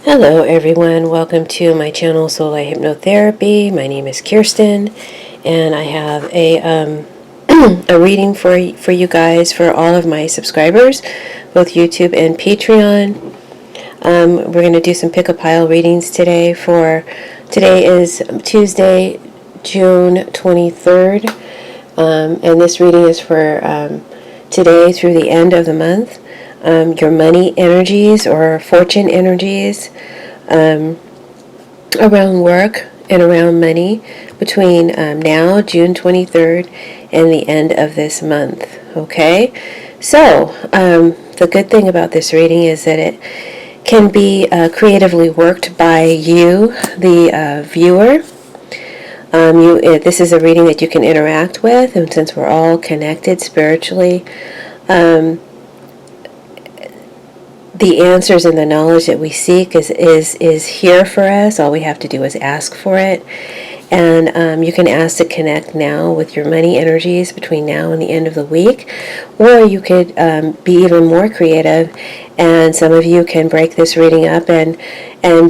Hello everyone, welcome to my channel Soulight Hypnotherapy. My name is Kirsten and I have a a reading for you guys, for all of my subscribers, both YouTube and Patreon. We're going to do some pick-a-pile readings today. Today is Tuesday, June 23rd, and this reading is for today through the end of the month. Your money energies or fortune energies around work and around money between now, June 23rd, and the end of this month. Okay? So, the good thing about this reading is that it can be creatively worked by you, the viewer. This is a reading that you can interact with, and since we're all connected spiritually, the answers and the knowledge that we seek is here for us. All we have to do is ask for it. And you can ask to connect now with your money energies between now and the end of the week. Or you could be even more creative, and some of you can break this reading up and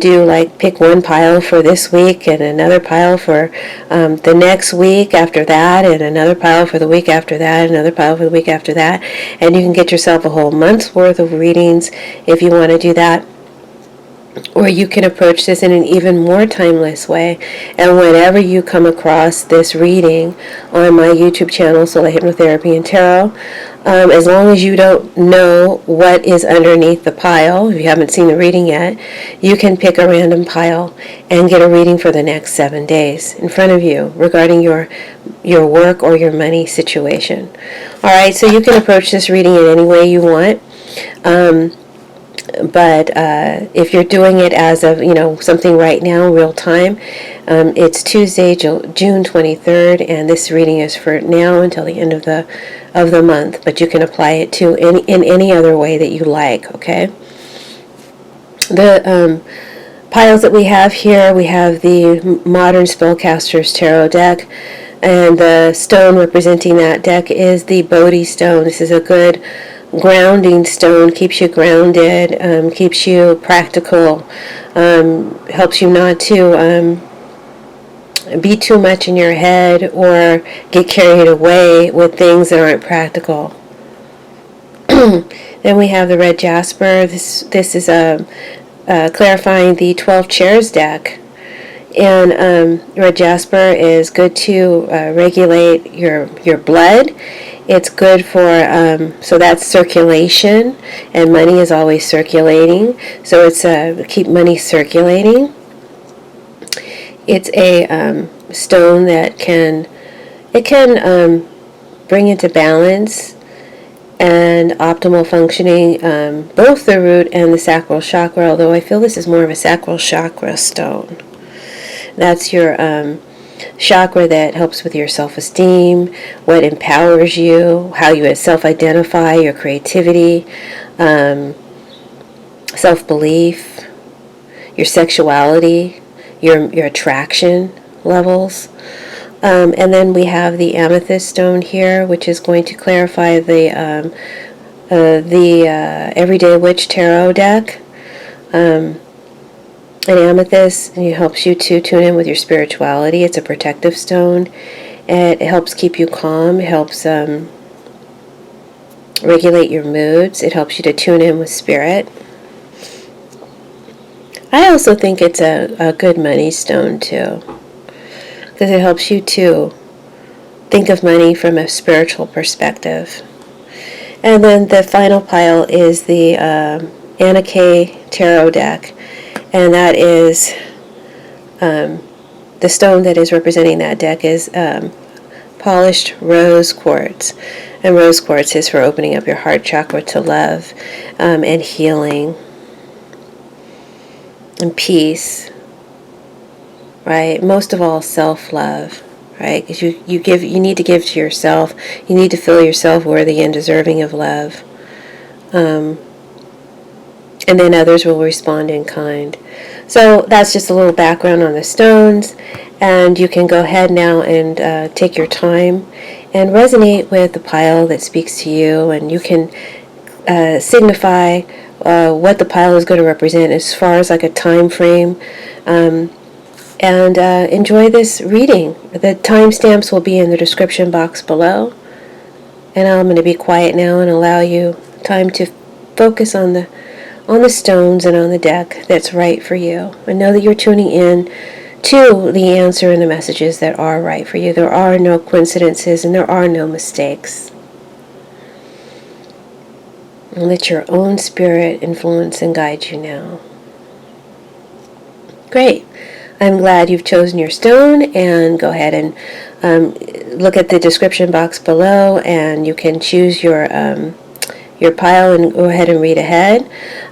do, like, pick one pile for this week and another pile for the next week after that, and another pile for the week after that, another pile for the week after that. And you can get yourself a whole month's worth of readings if you want to do that. Or you can approach this in an even more timeless way. And whenever you come across this reading on my YouTube channel, Soulight Hypnotherapy and Tarot, as long as you don't know what is underneath the pile, if you haven't seen the reading yet, you can pick a random pile and get a reading for the next 7 days in front of you regarding your work or your money situation. All right, so you can approach this reading in any way you want. But if you're doing it as of, something right now, real time, it's Tuesday, June 23rd, and this reading is for now until the end of the month. But you can apply it to in any other way that you like. Okay. The piles that we have here, we have the Modern Spellcasters Tarot deck, and the stone representing that deck is the Bodhi Stone. This is a good grounding stone, keeps you grounded, keeps you practical, helps you not to be too much in your head or get carried away with things that aren't practical. Then we have the red Jasper. This is clarifying the 12 chairs deck. And red Jasper is good to regulate your blood. It's good for, so that's circulation, and money is always circulating. So it's keep money circulating. It's a stone that can bring into balance and optimal functioning both the root and the sacral chakra, although I feel this is more of a sacral chakra stone. That's your chakra that helps with your self-esteem, what empowers you, how you self-identify, your creativity, self-belief, your sexuality, your attraction levels. And then we have the Amethyst stone here, which is going to clarify the Everyday Witch Tarot deck. An amethyst, and it helps you to tune in with your spirituality. It's a protective stone. It helps keep you calm. It helps regulate your moods. It helps you to tune in with spirit. I also think it's a good money stone too, because it helps you to think of money from a spiritual perspective. And then the final pile is the Anna Tarot deck. And that is, the stone that is representing that deck is polished rose quartz. And rose quartz is for opening up your heart chakra to love and healing and peace, right? Most of all, self-love, right? Because you need to give to yourself. You need to feel yourself worthy and deserving of love. And then others will respond in kind. So that's just a little background on the stones, and you can go ahead now and take your time and resonate with the pile that speaks to you, and you can signify what the pile is going to represent as far as like a time frame. And enjoy this reading. The timestamps will be in the description box below. And I'm going to be quiet now and allow you time to focus on the stones and on the deck that's right for you. And know that you're tuning in to the answer and the messages that are right for you. There are no coincidences and there are no mistakes. And let your own spirit influence and guide you now. Great. I'm glad you've chosen your stone, and go ahead and look at the description box below, and you can choose your pile and go ahead and read ahead.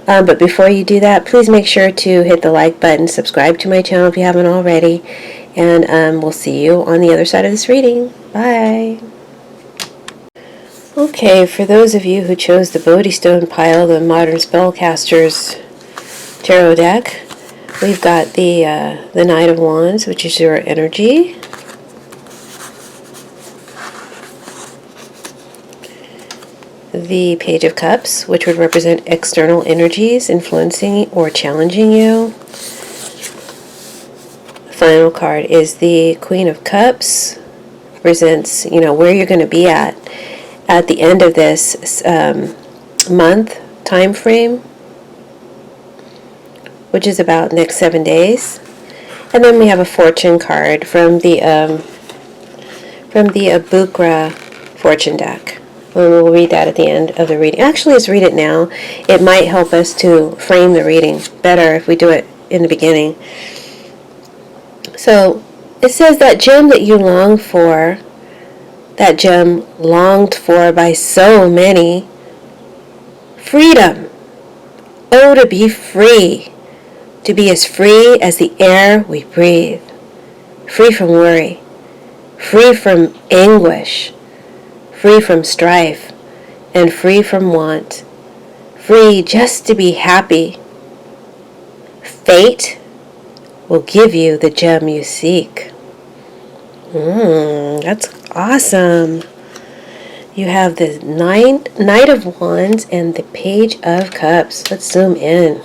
But before you do that, please make sure to hit the like button, subscribe to my channel if you haven't already, and we'll see you on the other side of this reading. Bye. Okay, for those of you who chose the Bodhi Stone pile, the Modern Spellcasters Tarot deck, we've got the Knight of Wands, which is your energy. The Page of Cups, which would represent external energies influencing or challenging you. The final card is the Queen of Cups, represents, where you're going to be at the end of this month time frame, which is about next 7 days. And then we have a fortune card from the Abukra fortune deck. We'll read that at the end of the reading. Actually, let's read it now. It might help us to frame the reading better if we do it in the beginning. So it says, that gem that you long for, that gem longed for by so many, freedom. Oh, to be free. To be as free as the air we breathe. Free from worry. Free from anguish. Free from strife. And free from want. Free just to be happy. Fate will give you the gem you seek. That's awesome. You have the Knight of Wands and the Page of Cups. Let's zoom in.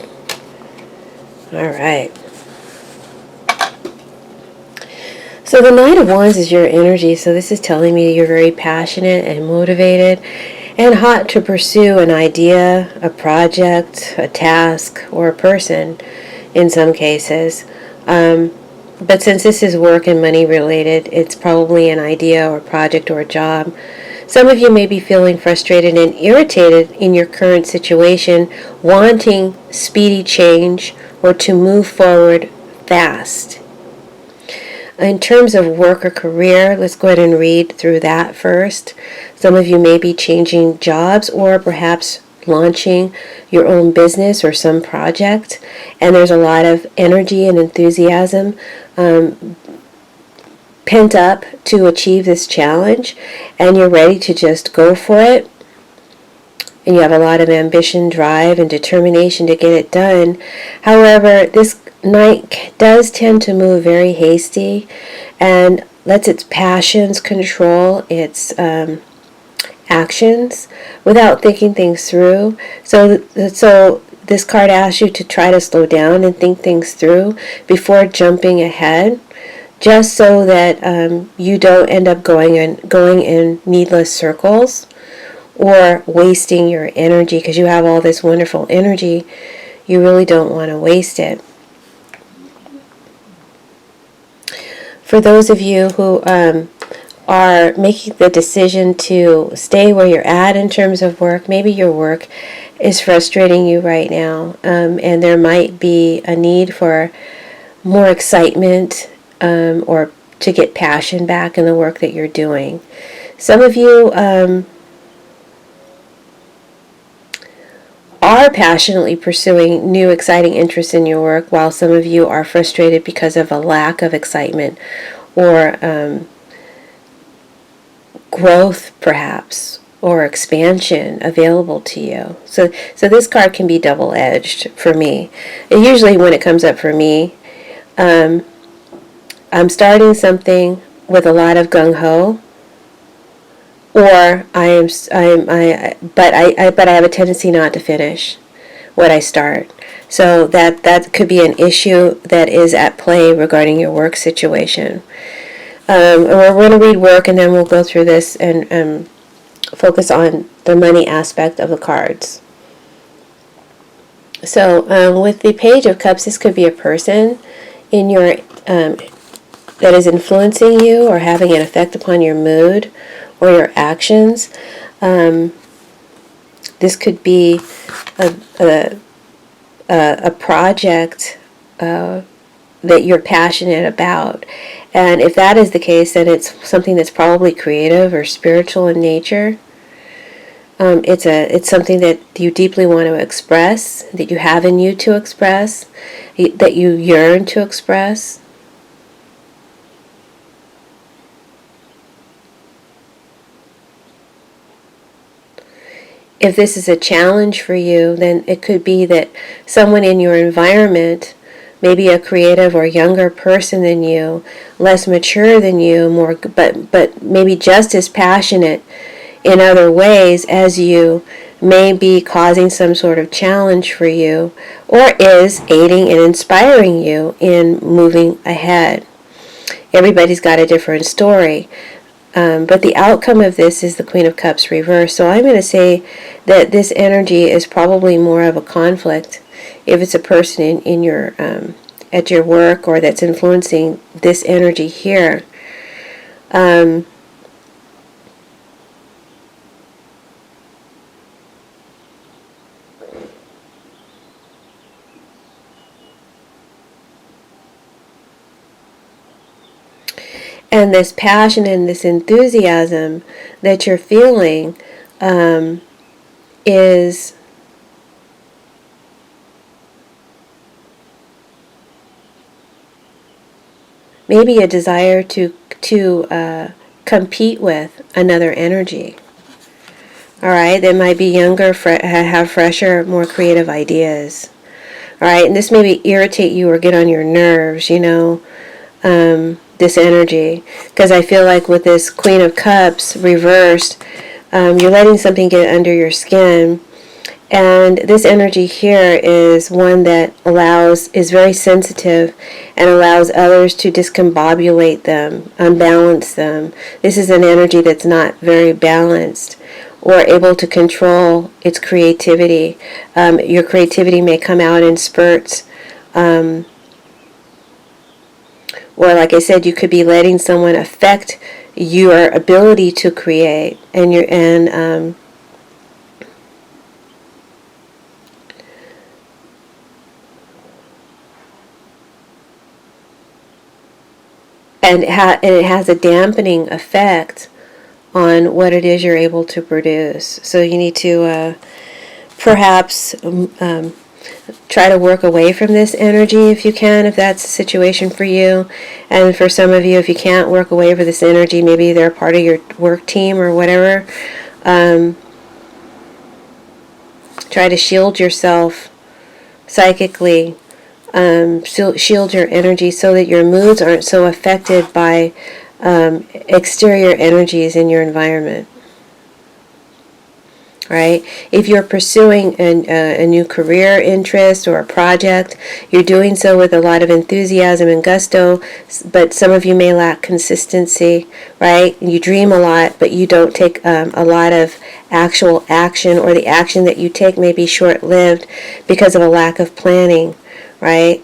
All right. So the Knight of Wands is your energy. So this is telling me you're very passionate and motivated and hot to pursue an idea, a project, a task, or a person in some cases. But since this is work and money related, it's probably an idea or project or a job. Some of you may be feeling frustrated and irritated in your current situation, wanting speedy change or to move forward fast. In terms of work or career, let's go ahead and read through that first. Some of you may be changing jobs or perhaps launching your own business or some project, and there's a lot of energy and enthusiasm pent up to achieve this challenge, and you're ready to just go for it, and you have a lot of ambition, drive, and determination to get it done. However, this Knight does tend to move very hasty and lets its passions control its actions without thinking things through. So this card asks you to try to slow down and think things through before jumping ahead, just so that you don't end up going in needless circles or wasting your energy, because you have all this wonderful energy. You really don't want to waste it. For those of you who are making the decision to stay where you're at in terms of work, maybe your work is frustrating you right now, and there might be a need for more excitement or to get passion back in the work that you're doing. Some of you are passionately pursuing new exciting interests in your work, while some of you are frustrated because of a lack of excitement or growth perhaps, or expansion available to you. So this card can be double-edged for me. And usually when it comes up for me, I'm starting something with a lot of gung-ho, or but I have a tendency not to finish, what I start. So that could be an issue that is at play regarding your work situation. And we're going to read work, and then we'll go through this and focus on the money aspect of the cards. So with the Page of Cups, this could be a person in your that is influencing you or having an effect upon your mood or your actions. This could be a project that you're passionate about. And if that is the case, then it's something that's probably creative or spiritual in nature. It's something that you deeply want to express, that you have in you to express, that you yearn to express. If this is a challenge for you, then it could be that someone in your environment, maybe a creative or younger person than you, less mature than you, but maybe just as passionate in other ways as you, may be causing some sort of challenge for you, or is aiding and inspiring you in moving ahead. Everybody's got a different story. But the outcome of this is the Queen of Cups reversed. So I'm going to say that this energy is probably more of a conflict if it's a person in your at your work or that's influencing this energy here. And this passion and this enthusiasm that you're feeling is maybe a desire to compete with another energy. All right, they might be younger, have fresher, more creative ideas. All right, and this may irritate you or get on your nerves, this energy, because I feel like with this Queen of Cups reversed, you're letting something get under your skin, and this energy here is one that is very sensitive and allows others to discombobulate them, unbalance them. This is an energy that's not very balanced or able to control its creativity. Your creativity may come out in spurts. Or like I said, you could be letting someone affect your ability to create and it has a dampening effect on what it is you're able to produce. So you need to perhaps try to work away from this energy if you can, if that's a situation for you. And for some of you, if you can't work away from this energy, maybe they're part of your work team or whatever, try to shield yourself psychically, shield your energy so that your moods aren't so affected by exterior energies in your environment. Right? If you're pursuing a new career interest or a project, you're doing so with a lot of enthusiasm and gusto, but some of you may lack consistency, right? You dream a lot, but you don't take a lot of actual action, or the action that you take may be short-lived because of a lack of planning, right?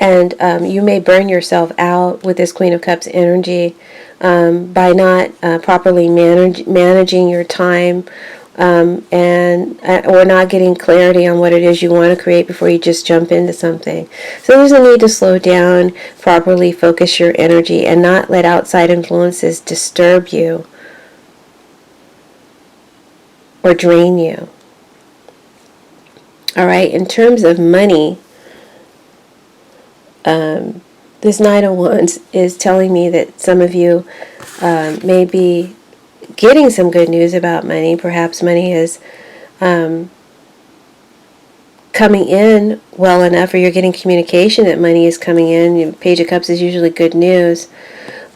And you may burn yourself out with this Queen of Cups energy by not properly managing your time or not getting clarity on what it is you want to create before you just jump into something. So there's a need to slow down, properly focus your energy, and not let outside influences disturb you or drain you. All right, in terms of money, this Knight of Wands is telling me that some of you may be getting some good news about money. Perhaps money is coming in well enough, or you're getting communication that money is coming in. Page of Cups is usually good news.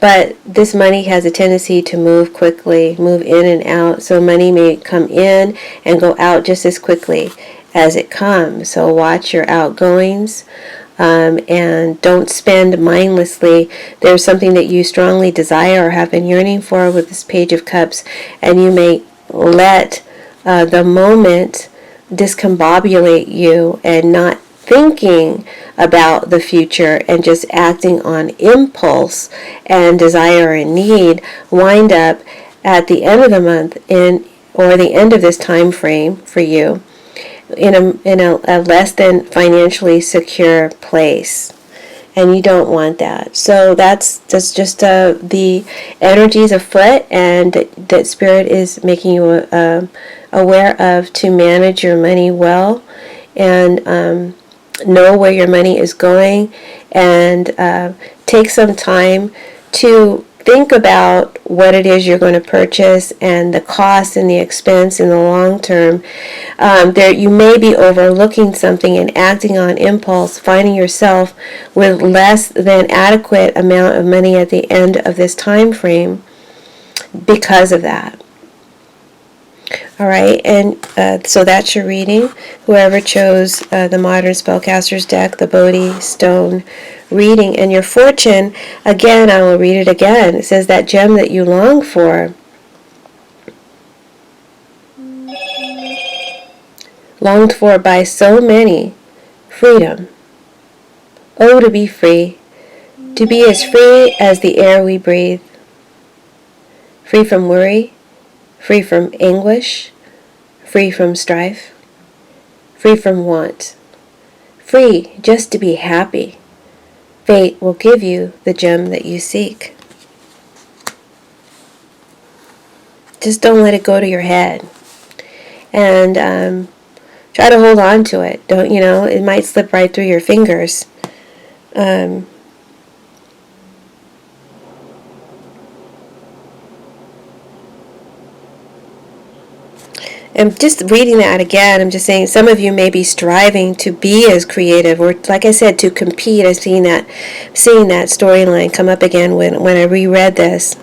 But this money has a tendency to move quickly, move in and out. So money may come in and go out just as quickly as it comes. So watch your outgoings. And don't spend mindlessly. There's something that you strongly desire or have been yearning for with this Page of Cups, and you may let the moment discombobulate you and not thinking about the future and just acting on impulse and desire and need, wind up at the end of the month or the end of this time frame for you in a less than financially secure place. And you don't want that. So that's just the energies afoot, and that Spirit is making you aware of, to manage your money well, and know where your money is going, and take some time to think about what it is you're going to purchase and the cost and the expense in the long term. You may be overlooking something and acting on impulse, finding yourself with less than adequate amount of money at the end of this time frame because of that. All right, and so that's your reading. Whoever chose the Modern Spellcasters deck, the Bodhi Stone reading, and your fortune, again, I will read it again. It says, that gem that you long for, longed for by so many, freedom. Oh, to be free, to be as free as the air we breathe, free from worry, free from anguish, free from strife, free from want, free just to be happy. Fate will give you the gem that you seek. Just don't let it go to your head, and try to hold on to it. Don't, it might slip right through your fingers. And just reading that again, I'm just saying some of you may be striving to be as creative, or like I said, to compete. I'm seeing that storyline come up again when I reread this.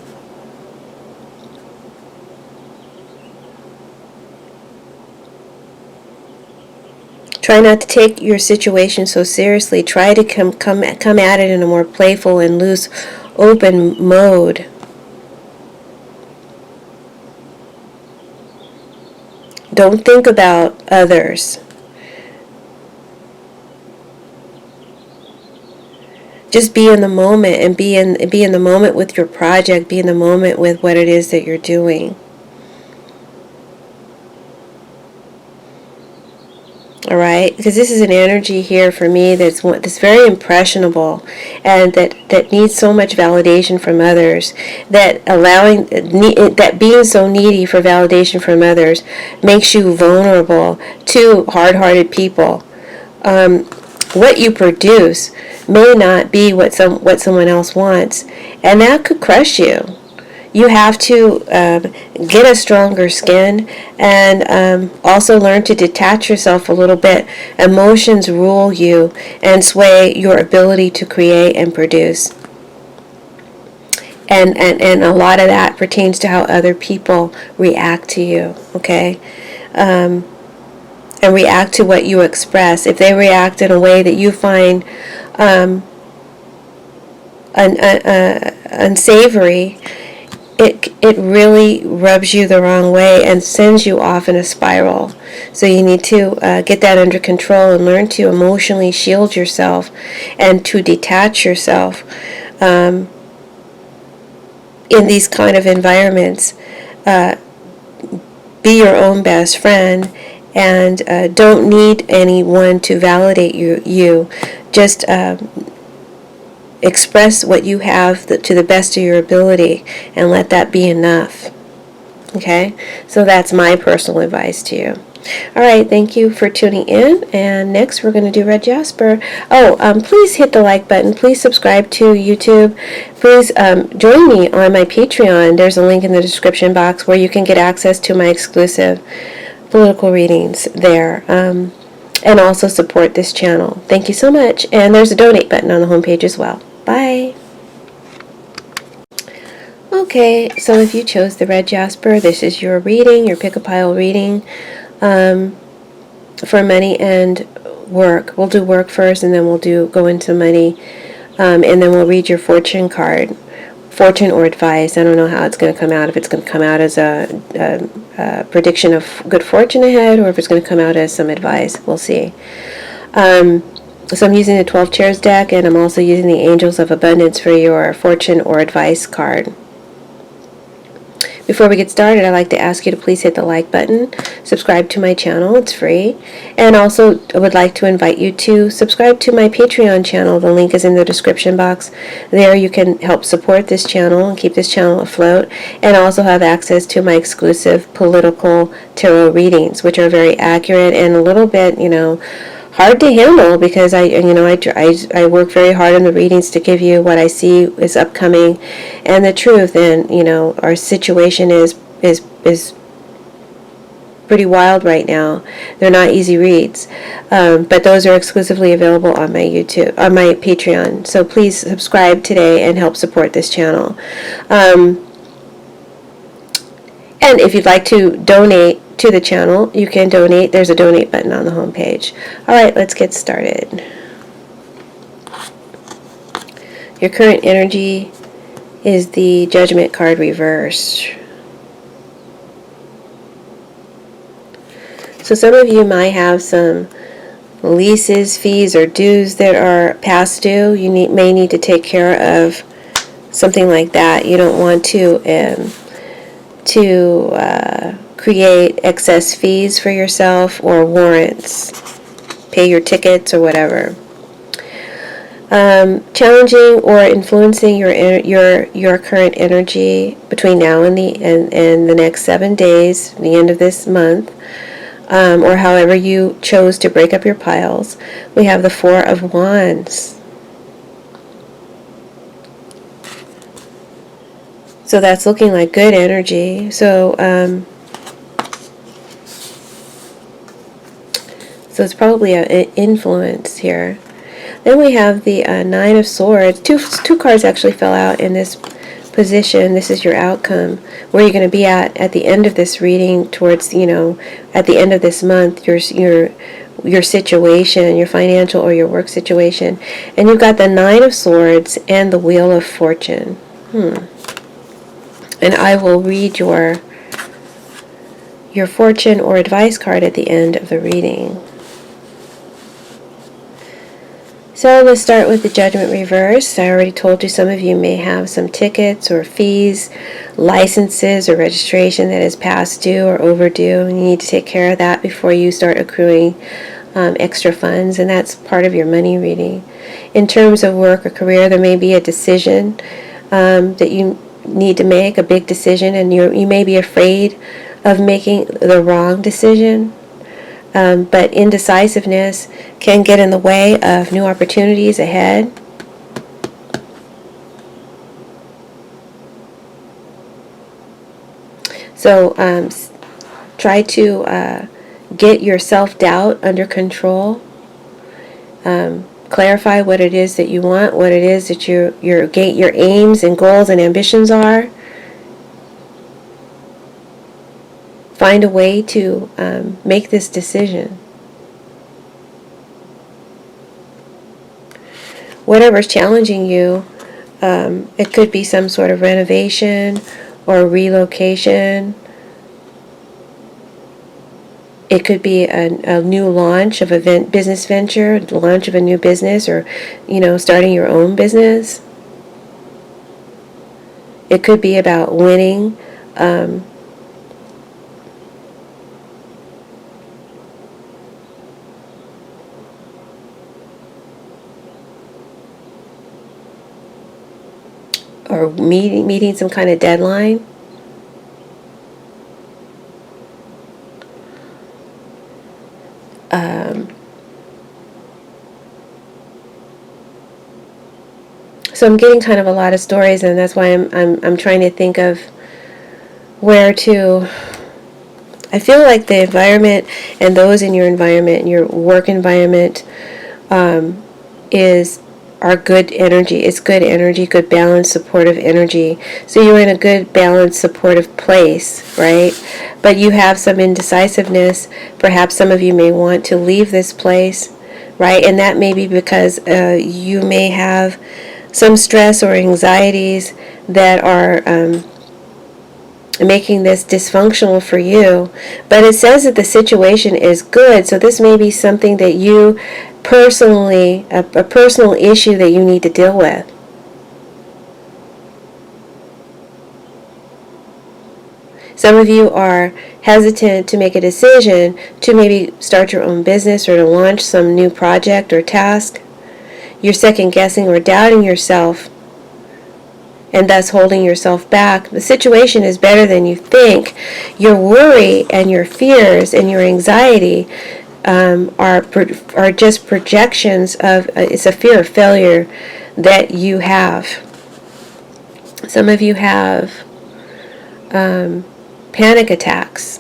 Try not to take your situation so seriously. Try to come at it in a more playful and loose, open mode. Don't think about others. Just be in the moment, and be in the moment with your project. Be in the moment with what it is that you're doing. All right, because this is an energy here for me that's very impressionable, and that needs so much validation from others. That being so needy for validation from others makes you vulnerable to hard-hearted people. What you produce may not be what someone else wants, and that could crush you. You have to get a stronger skin, and also learn to detach yourself a little bit. Emotions rule you and sway your ability to create and produce. And a lot of that pertains to how other people react to you, okay? And react to what you express. If they react in a way that you find unsavory, it really rubs you the wrong way and sends you off in a spiral. So you need to get that under control and learn to emotionally shield yourself and to detach yourself in these kind of environments. Be your own best friend, and don't need anyone to validate you. Just express what you have to the best of your ability, and let that be enough. Okay? So that's my personal advice to you. All right, thank you for tuning in, and next we're going to do Red Jasper. Please hit the like button. Please subscribe to YouTube. Please join me on my Patreon. There's a link in the description box where you can get access to my exclusive political readings there. and also support this channel. Thank you so much. And there's a donate button on the homepage as well. Bye. Okay, so if you chose the red Jasper, this is your reading, your pick-a-pile reading for money and work. We'll do work first, and then we'll go into money, and then we'll read your fortune card, fortune or advice. I don't know how it's going to come out, if it's going to come out as a prediction of good fortune ahead, or if it's going to come out as some advice. We'll see. So I'm using the 12 Chairs deck, and I'm also using the Angels of Abundance for your fortune or advice card. Before we get started, I'd like to ask you to please hit the like button, subscribe to my channel, it's free, and also I would like to invite you to subscribe to my Patreon channel. The link is in the description box. There you can help support this channel and keep this channel afloat, and also have access to my exclusive political tarot readings, which are very accurate and a little bit, hard to handle, because I work very hard on the readings to give you what I see is upcoming and the truth. And our situation is pretty wild right now. They're not easy reads, but those are exclusively available on my Patreon. So please subscribe today and help support this channel. And if you'd like to donate to the channel, you can donate. There's a donate button on the homepage. Alright, let's get started. Your current energy is the Judgment card reversed. So some of you might have some leases, fees, or dues that are past due. You may need to take care of something like that. You don't want to create excess fees for yourself, or warrants, pay your tickets or whatever. Challenging or influencing your current energy between now and the next 7 days, the end of this month, or however you chose to break up your piles. We have the Four of Wands. So that's looking like good energy. So it's probably an influence here. Then we have the Nine of Swords. Two cards actually fell out in this position. This is your outcome, where you're going to be at the end of this reading, towards, at the end of this month, your situation, your financial or your work situation. And you've got the Nine of Swords and the Wheel of Fortune. And I will read your fortune or advice card at the end of the reading. So let's start with the Judgment reverse. I already told you some of you may have some tickets or fees, licenses or registration that is past due or overdue. You need to take care of that before you start accruing extra funds, and that's part of your money reading. In terms of work or career, there may be a decision that you need to make, a big decision, and you may be afraid of making the wrong decision. But indecisiveness can get in the way of new opportunities ahead. So try to get your self-doubt under control. Clarify what it is that you want, what it is that your aims and goals and ambitions are. Find a way to make this decision. Whatever's challenging you, it could be some sort of renovation or relocation. It could be a new launch of a business venture, launch of a new business, or starting your own business. It could be about winning or meeting some kind of deadline. So I'm getting kind of a lot of stories, and that's why I'm trying to think of where to I feel like the environment and those in your environment, your work environment, are good energy. It's good energy, good balanced, supportive energy. So you're in a good balanced, supportive place, right? But you have some indecisiveness. Perhaps some of you may want to leave this place, right? And that may be because you may have some stress or anxieties that are making this dysfunctional for you. But it says that the situation is good, so this may be something that you personally, a personal issue that you need to deal with. Some of you are hesitant to make a decision to maybe start your own business or to launch some new project or task. You're second guessing or doubting yourself and thus holding yourself back. The situation is better than you think. Your worry and your fears and your anxiety are just projections of, it's a fear of failure that you have. Some of you have panic attacks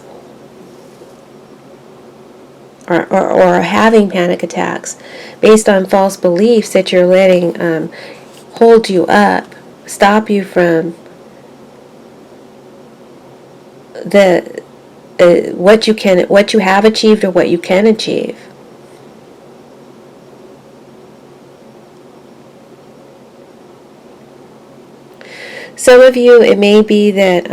or are having panic attacks based on false beliefs that you're letting hold you up, stop you from the what you have achieved or what you can achieve. Some of you, it may be that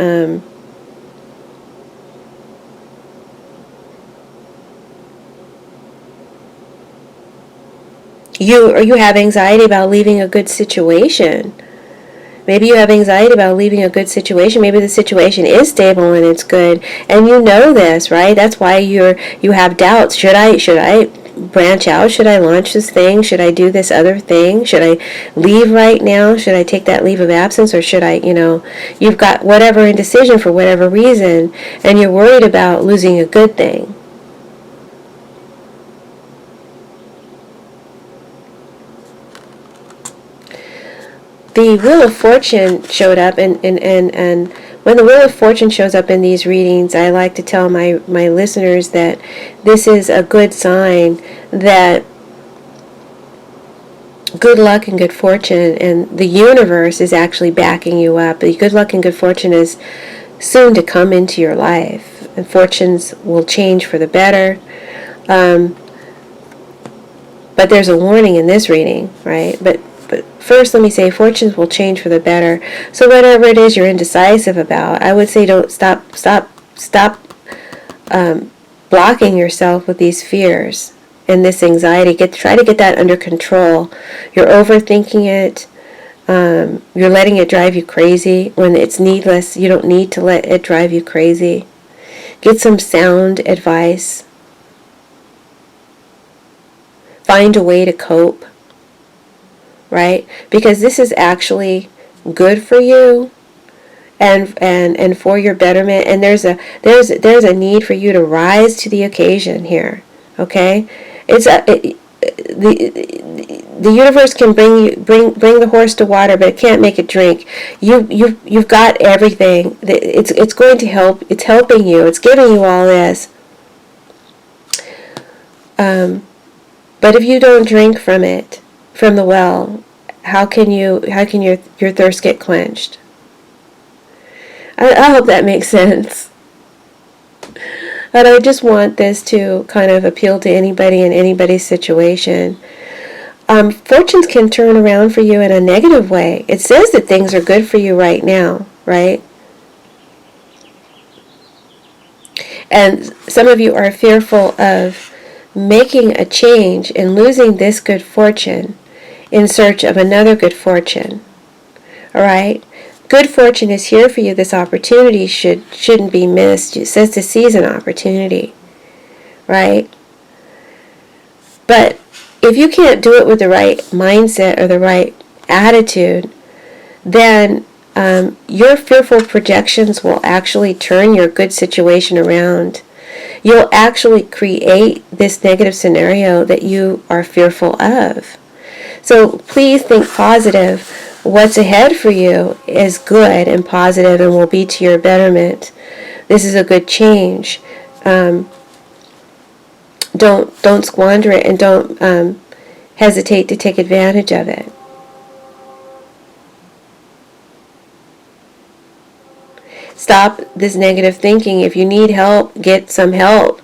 you have anxiety about leaving a good situation. Maybe you have anxiety about leaving a good situation. Maybe the situation is stable and it's good, and you know this, right? That's why you have doubts. Should I branch out? Should I launch this thing? Should I do this other thing? Should I leave right now? Should I take that leave of absence, or should I, you've got whatever indecision for whatever reason, and you're worried about losing a good thing. The Wheel of Fortune showed up, and when the Wheel of Fortune shows up in these readings, I like to tell my listeners that this is a good sign that good luck and good fortune and the universe is actually backing you up. The good luck and good fortune is soon to come into your life, and fortunes will change for the better. But there's a warning in this reading, right? But first, let me say, fortunes will change for the better. So whatever it is you're indecisive about, I would say don't stop blocking yourself with these fears and this anxiety. Try to get that under control. You're overthinking it. You're letting it drive you crazy when it's needless. You don't need to let it drive you crazy. Get some sound advice. Find a way to cope. Right? Because this is actually good for you and for your betterment, and there's a need for you to rise to the occasion here. Okay? The universe can bring the horse to water, but it can't make it drink. You've got everything. It's going to help. It's helping you. It's giving you all this. But if you don't drink from it, from the well, how can your thirst get quenched? I hope that makes sense. But I just want this to kind of appeal to anybody in anybody's situation. Fortunes can turn around for you in a negative way. It says that things are good for you right now, right? And some of you are fearful of making a change and losing this good fortune in search of another good fortune. All right? Good fortune is here for you. This opportunity shouldn't be missed. It says to seize an opportunity. Right? But if you can't do it with the right mindset or the right attitude, then your fearful projections will actually turn your good situation around. You'll actually create this negative scenario that you are fearful of. So please think positive. What's ahead for you is good and positive and will be to your betterment. This is a good change. don't squander it, and don't hesitate to take advantage of it. Stop this negative thinking. If you need help, get some help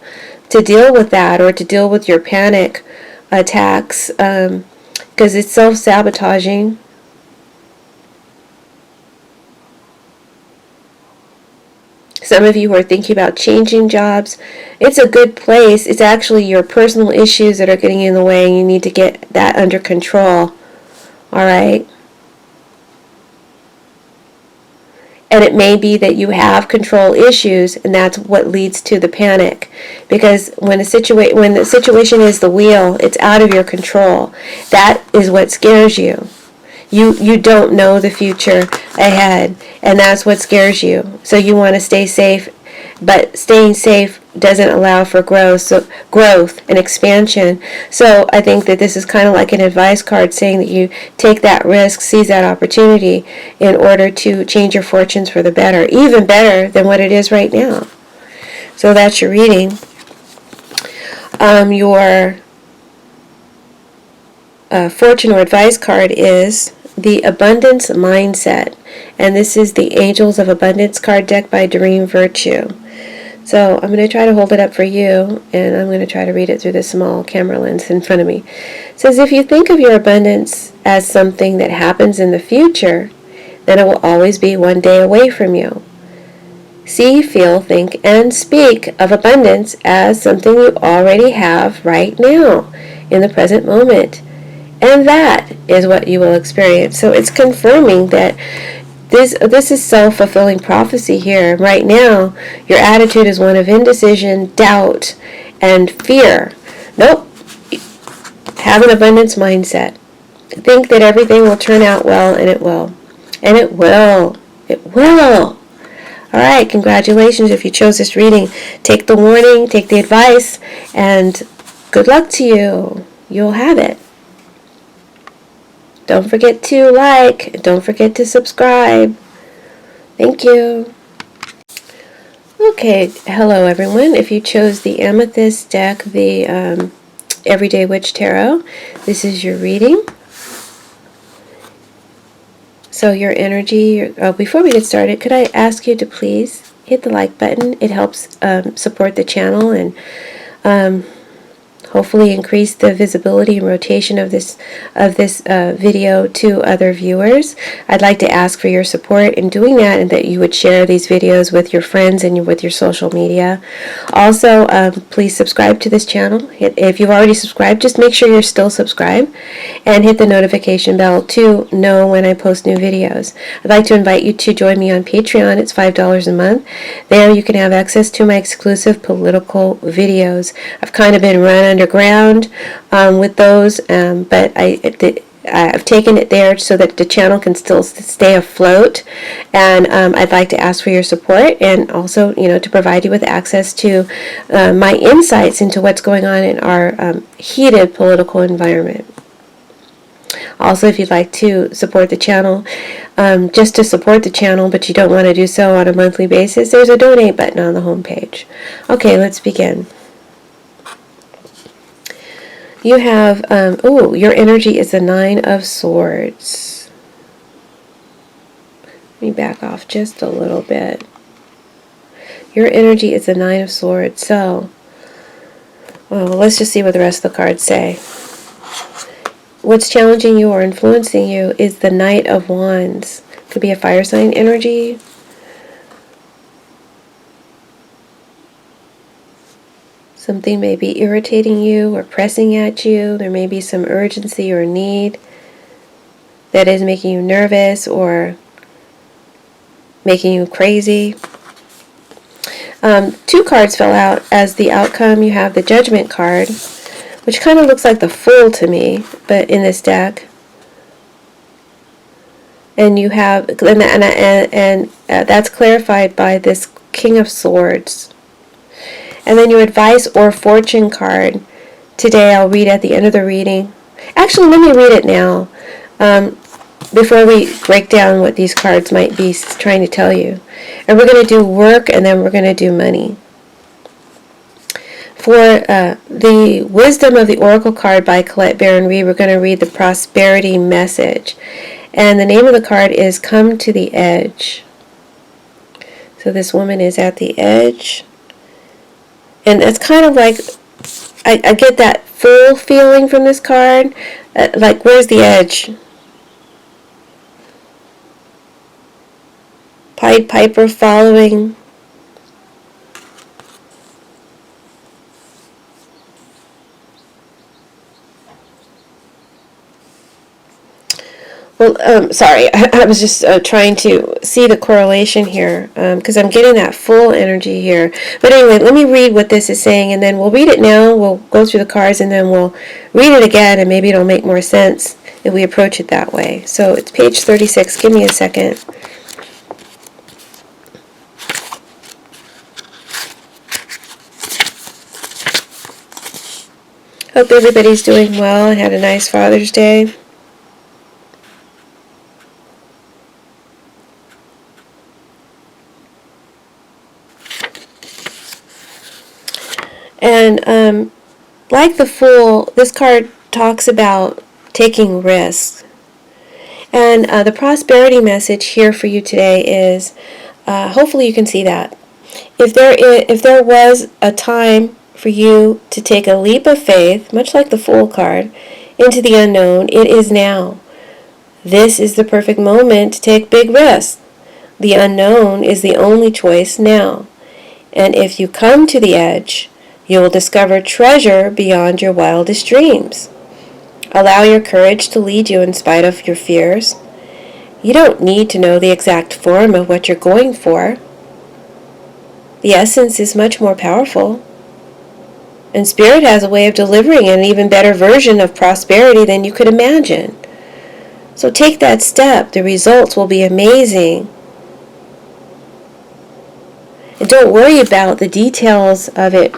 to deal with that, or to deal with your panic attacks, because it's self-sabotaging. Some of you who are thinking about changing jobs, it's a good place. It's actually your personal issues that are getting in the way, and you need to get that under control. All right? And it may be that you have control issues, and that's what leads to the panic. Because when the situation is the wheel, it's out of your control. That is what scares you. You don't know the future ahead, and that's what scares you. So you want to stay safe, but staying safe doesn't allow for growth and expansion. So I think that this is kind of like an advice card saying that you take that risk, seize that opportunity in order to change your fortunes for the better, even better than what it is right now. So that's your reading. Your fortune or advice card is the Abundance Mindset, and this is the Angels of Abundance card deck by Doreen Virtue. So I'm going to try to hold it up for you, and I'm going to try to read it through the small camera lens in front of me. It says, if you think of your abundance as something that happens in the future, then it will always be one day away from you. See, feel, think, and speak of abundance as something you already have right now, in the present moment. And that is what you will experience. So it's confirming that this is self-fulfilling prophecy here. Right now, your attitude is one of indecision, doubt, and fear. Nope. Have an abundance mindset. Think that everything will turn out well, and it will. And it will. It will. All right, congratulations if you chose this reading. Take the warning, take the advice, and good luck to you. You'll have it. Don't forget to like. Don't forget to subscribe. Thank you. Okay, hello everyone. If you chose the Amethyst deck, the Everyday Witch Tarot, this is your reading. So your energy, before we get started, could I ask you to please hit the like button? It helps support the channel and hopefully increase the visibility and rotation of this video to other viewers. I'd like to ask for your support in doing that, and that you would share these videos with your friends and with your social media. Also, please subscribe to this channel. If you've already subscribed, just make sure you're still subscribed, and hit the notification bell to know when I post new videos. I'd like to invite you to join me on Patreon. It's $5 a month. There you can have access to my exclusive political videos. I've kind of been run underground with those, but I've taken it there so that the channel can still stay afloat, and I'd like to ask for your support, and also, to provide you with access to my insights into what's going on in our heated political environment. Also, if you'd like to support the channel, just to support the channel, but you don't want to do so on a monthly basis, there's a donate button on the homepage. Okay, let's begin. You have, your energy is the Nine of Swords. Let me back off just a little bit. Your energy is the Nine of Swords. So, well, let's just see what the rest of the cards say. What's challenging you or influencing you is the Knight of Wands. Could be a fire sign energy. Something may be irritating you or pressing at you. There may be some urgency or need that is making you nervous or making you crazy. Two cards fell out as the outcome. You have the Judgment card, which kind of looks like the Fool to me, but in this deck. And you have, and that's clarified by this King of Swords. And then your advice or fortune card, today I'll read at the end of the reading. Actually, let me read it now, before we break down what these cards might be trying to tell you. And we're going to do work, and then we're going to do money. For the Wisdom of the Oracle card by Colette Baron Reid, we're going to read the Prosperity Message. And the name of the card is Come to the Edge. So this woman is at the edge. And it's kind of like, I get that full feeling from this card. Like, where's the edge? Pied Piper following. Well, sorry, I was just trying to see the correlation here because I'm getting that full energy here. But anyway, let me read what this is saying, and then we'll read it now. We'll go through the cards, and then we'll read it again, and maybe it'll make more sense if we approach it that way. So it's page 36. Give me a second. Hope everybody's doing well and had a nice Father's Day. And like the Fool, this card talks about taking risks. And the prosperity message here for you today is, hopefully you can see that. If there was a time for you to take a leap of faith, much like the Fool card, into the unknown, it is now. This is the perfect moment to take big risks. The unknown is the only choice now. And if you come to the edge, you will discover treasure beyond your wildest dreams. Allow your courage to lead you in spite of your fears. You don't need to know the exact form of what you're going for. The essence is much more powerful. And Spirit has a way of delivering an even better version of prosperity than you could imagine. So take that step. The results will be amazing. And don't worry about the details of it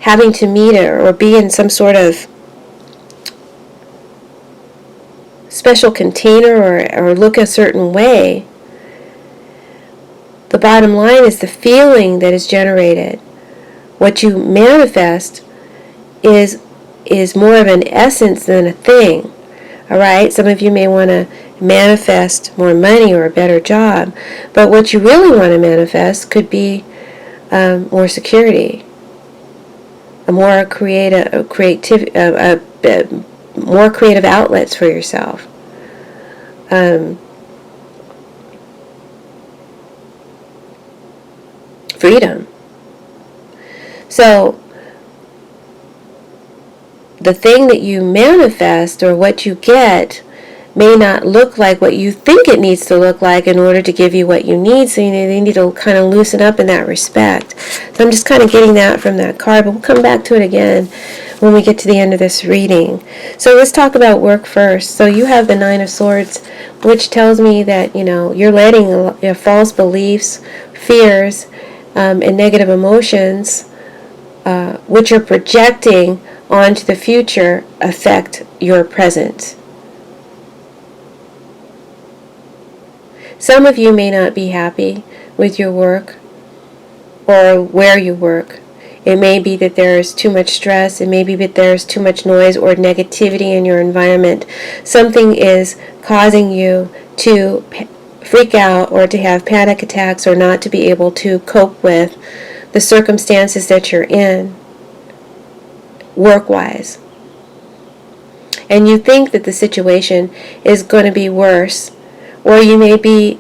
having to meet it or be in some sort of special container or look a certain way. The bottom line is the feeling that is generated. What you manifest is more of an essence than a thing. All right? Some of you may want to manifest more money or a better job, but what you really want to manifest could be more security, a more more creative outlets for yourself. Freedom. So the thing that you manifest or what you get may not look like what you think it needs to look like in order to give you what you need, so you need to kind of loosen up in that respect. So I'm just kind of getting that from that card, but we'll come back to it again when we get to the end of this reading. So let's talk about work first. So you have the Nine of Swords, which tells me that, you're letting your false beliefs, fears, and negative emotions, which you're projecting onto the future, affect your present. Some of you may not be happy with your work or where you work. It may be that there's too much stress. It may be that there's too much noise or negativity in your environment. Something is causing you to freak out or to have panic attacks or not to be able to cope with the circumstances that you're in, work-wise. And you think that the situation is going to be worse, or you may be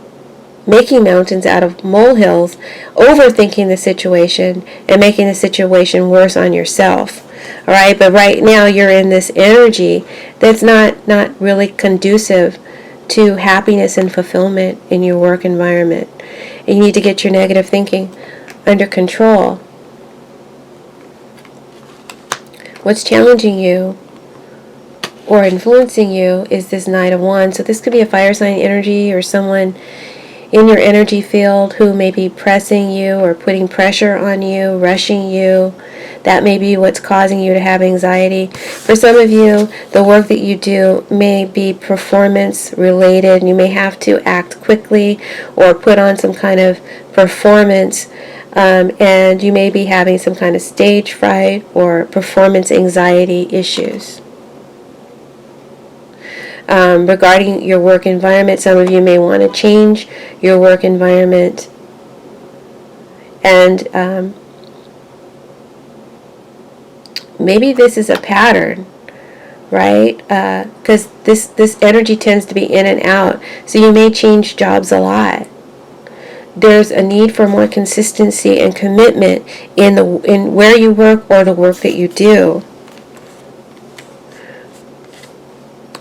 making mountains out of molehills, overthinking the situation and making the situation worse on yourself. All right, but right now you're in this energy that's not really conducive to happiness and fulfillment in your work environment. And you need to get your negative thinking under control. What's challenging you or influencing you is this Knight of Wands. So this could be a fire sign energy or someone in your energy field who may be pressing you or putting pressure on you, rushing you. That may be what's causing you to have anxiety. For some of you, the work that you do may be performance related. You may have to act quickly or put on some kind of performance And you may be having some kind of stage fright or performance anxiety issues. Regarding your work environment, some of you may want to change your work environment. And maybe this is a pattern, right? Because this energy tends to be in and out. So you may change jobs a lot. There's a need for more consistency and commitment in where you work or the work that you do.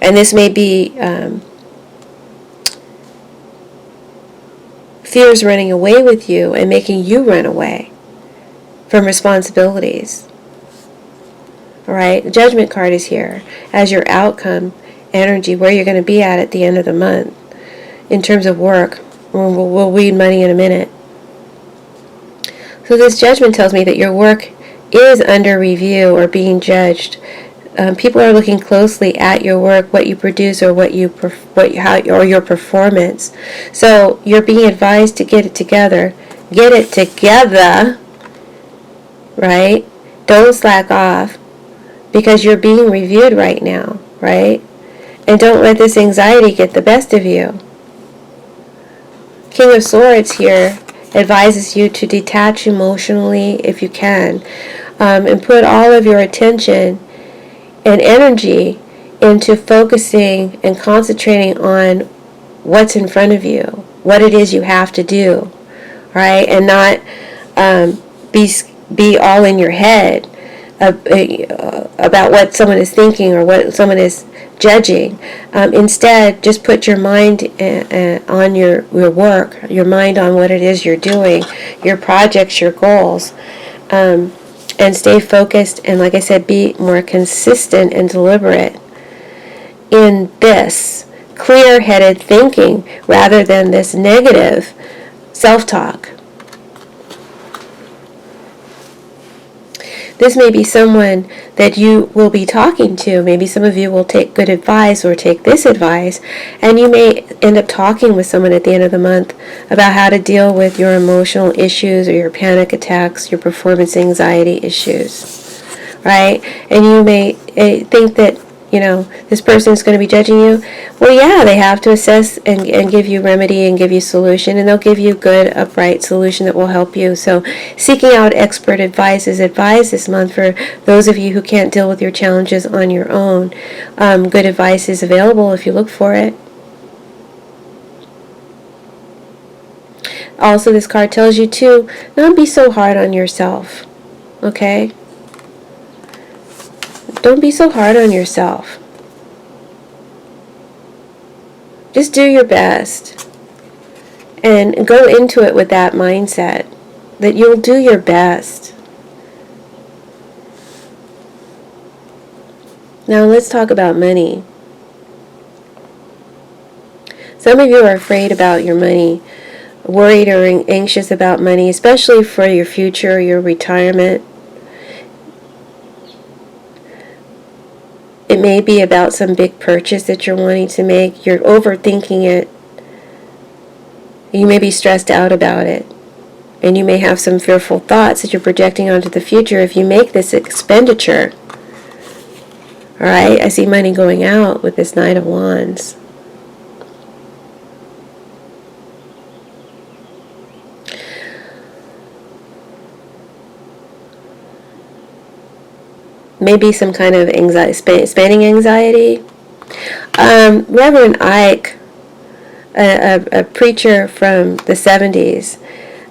And this may be fears running away with you and making you run away from responsibilities. All right, the Judgment card is here as your outcome energy, where you're going to be at the end of the month in terms of work. We'll read money in a minute. So this Judgment tells me that your work is under review or being judged. People are looking closely at your work, what you produce, or or your performance. So you're being advised to get it together. Get it together, right? Don't slack off, because you're being reviewed right now, right? And don't let this anxiety get the best of you. King of Swords here advises you to detach emotionally if you can, and put all of your attention and energy into focusing and concentrating on what's in front of you, what it is you have to do, right? And not be all in your head about what someone is thinking or what someone is judging. Instead, just put your mind on your work, your mind on what it is you're doing, your projects, your goals, and stay focused. And like I said, be more consistent and deliberate in this clear-headed thinking rather than this negative self-talk. This may be someone that you will be talking to. Maybe some of you will take good advice or take this advice, and you may end up talking with someone at the end of the month about how to deal with your emotional issues or your panic attacks, your performance anxiety issues, right? And you may think that, this person is going to be judging you. Well, yeah, they have to assess and give you remedy and give you solution, and they'll give you good, upright solution that will help you. So seeking out expert advice is advised this month for those of you who can't deal with your challenges on your own. Good advice is available if you look for it. Also, this card tells you to not be so hard on yourself, okay? Don't be so hard on yourself. Just do your best and go into it with that mindset that you'll do your best. Now let's talk about money. Some of you are afraid about your money, worried or anxious about money, especially for your future, your retirement. It may be about some big purchase that you're wanting to make. You're overthinking it. You may be stressed out about it. And you may have some fearful thoughts that you're projecting onto the future if you make this expenditure. Alright, I see money going out with this Knight of Wands. Maybe some kind of spending anxiety. Reverend Ike, a preacher from the 70s,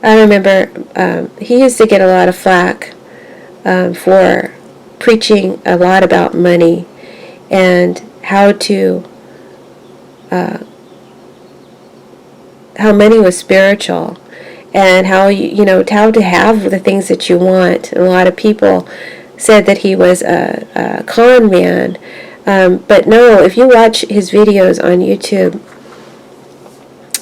I remember he used to get a lot of flack for preaching a lot about money and how money was spiritual and how how to have the things that you want. And a lot of people said that he was a con man, but no, if you watch his videos on YouTube,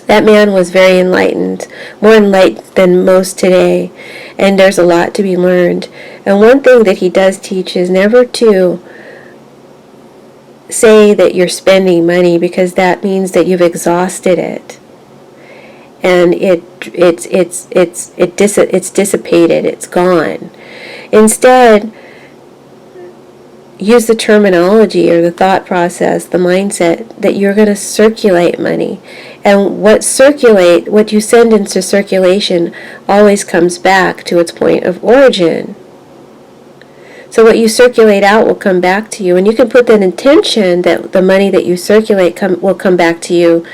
that man was very enlightened, more enlightened than most today, and there's a lot to be learned. And one thing that he does teach is never to say that you're spending money, because that means that you've exhausted it. and it's dissipated, it's gone. Instead, use the terminology or the thought process, the mindset that you're going to circulate money. And what you send into circulation always comes back to its point of origin. So what you circulate out will come back to you. And you can put that intention that the money that you circulate will come back to you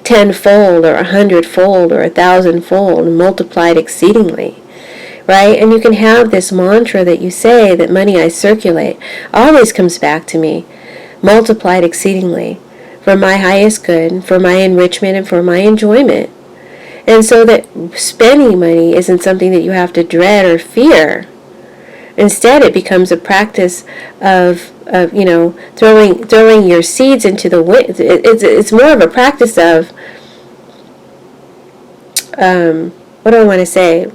tenfold or 100-fold or 1,000-fold, multiplied exceedingly. Right? And you can have this mantra that you say, that money I circulate always comes back to me, multiplied exceedingly, for my highest good, for my enrichment, and for my enjoyment. And so that spending money isn't something that you have to dread or fear. Instead, it becomes a practice of throwing your seeds into the wind. It's more of a practice of, what do I want to say?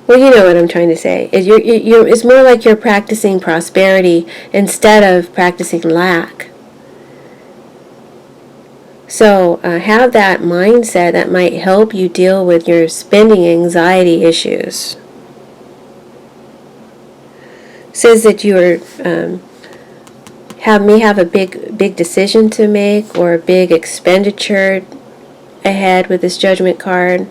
Well, you know what I'm trying to say. It's more like you're practicing prosperity instead of practicing lack. So have that mindset that might help you deal with your spending anxiety issues. It says that you may have a big decision to make, or a big expenditure ahead with this Judgment card.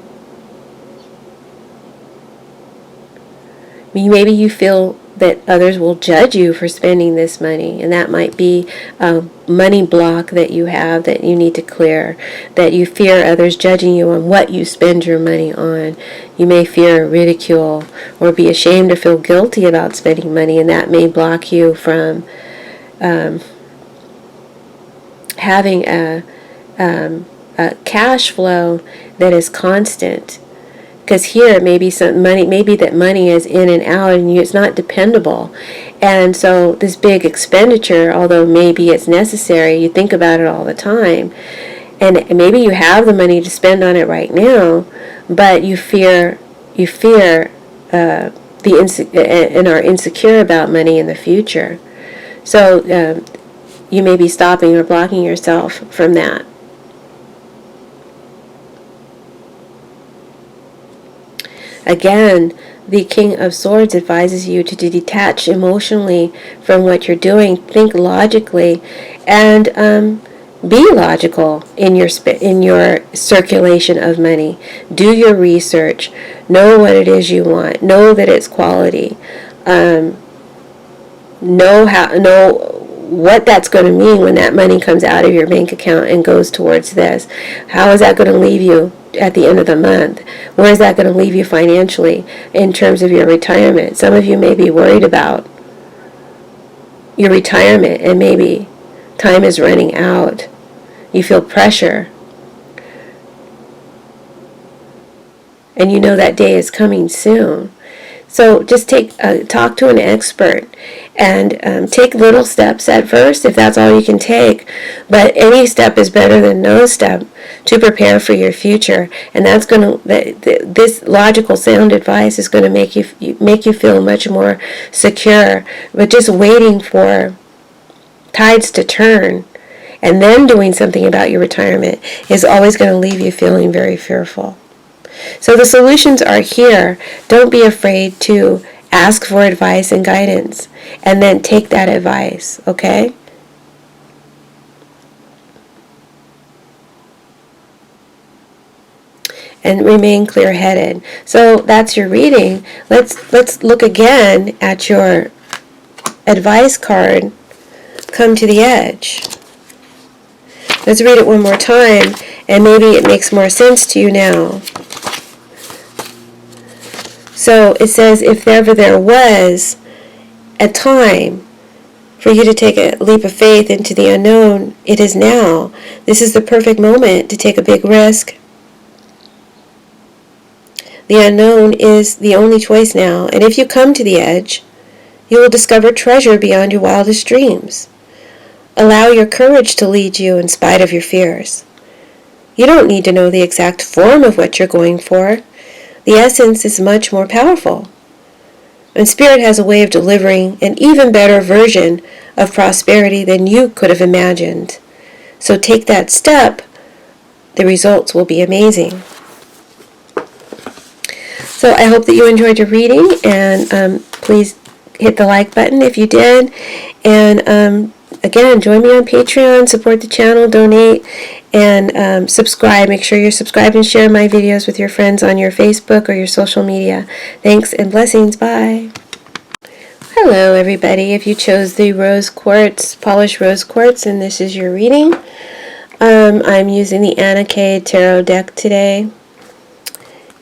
Maybe you feel that others will judge you for spending this money, and that might be a money block that you have that you need to clear, that you fear others judging you on what you spend your money on. You may fear ridicule or be ashamed or feel guilty about spending money, and that may block you from having a cash flow that is constant. Because here, maybe that money is in and out, and it's not dependable. And so this big expenditure, although maybe it's necessary, you think about it all the time. And maybe you have the money to spend on it right now, but you fear and are insecure about money in the future. So you may be stopping or blocking yourself from that. Again, the King of Swords advises you to detach emotionally from what you're doing, think logically, and be logical in your circulation of money. Do your research. Know what it is you want. Know that it's quality. Know what that's going to mean when that money comes out of your bank account and goes towards this. How is that going to leave you at the end of the month? Where is that going to leave you financially in terms of your retirement? Some of you may be worried about your retirement, and maybe time is running out. You feel pressure, and you know that day is coming soon. So just talk to an expert, and take little steps at first if that's all you can take. But any step is better than no step to prepare for your future. And that's this logical, sound advice is going to make you feel much more secure. But just waiting for tides to turn and then doing something about your retirement is always going to leave you feeling very fearful. So the solutions are here. Don't be afraid to ask for advice and guidance, and then take that advice, okay? And remain clear-headed. So that's your reading. Let's look again at your advice card. Come to the edge. Let's read it one more time, and maybe it makes more sense to you now. So it says, if ever there was a time for you to take a leap of faith into the unknown, it is now. This is the perfect moment to take a big risk. The unknown is the only choice now, and if you come to the edge, you will discover treasure beyond your wildest dreams. Allow your courage to lead you in spite of your fears. You don't need to know the exact form of what you're going for. The essence is much more powerful. And Spirit has a way of delivering an even better version of prosperity than you could have imagined. So take that step. The results will be amazing. So I hope that you enjoyed your reading, and please hit the like button if you did. And again, join me on Patreon, support the channel, donate, and subscribe. Make sure you're subscribed and share my videos with your friends on your Facebook or your social media. Thanks and blessings. Bye. Hello everybody. If you chose the rose quartz, polished rose quartz, and this is your reading, I'm using the Anna K Tarot deck today.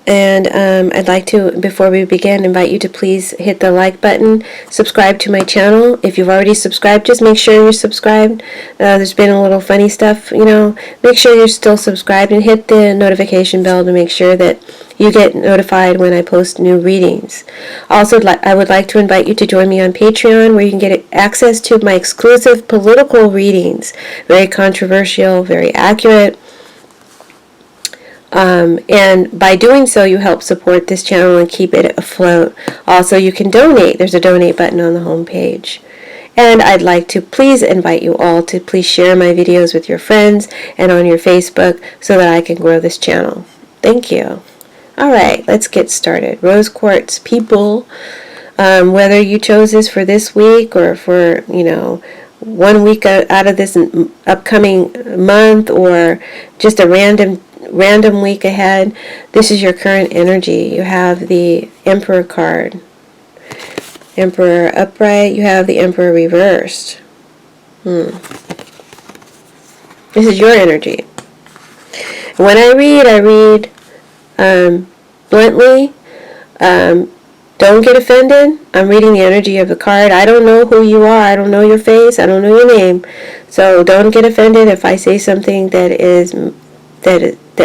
And I'd like to, before we begin, invite you to please hit the like button, subscribe to my channel. If you've already subscribed, just make sure you're subscribed. There's been a little funny stuff, make sure you're still subscribed, and hit the notification bell to make sure that you get notified when I post new readings. Also, I would like to invite you to join me on Patreon, where you can get access to my exclusive political readings. Very controversial, very accurate. And by doing so, you help support this channel and keep it afloat. Also, you can donate. There's a donate button on the home page. And I'd like to please invite you all to please share my videos with your friends and on your Facebook so that I can grow this channel. Thank you. All right, let's get started. Rose quartz people, whether you chose this for this week or for, 1 week out of this upcoming month, or just a random week ahead, this is your current energy. You have the Emperor card. Emperor upright, you have the Emperor reversed. This is your energy. When I read bluntly. Don't get offended. I'm reading the energy of the card. I don't know who you are. I don't know your face. I don't know your name. So don't get offended if I say something that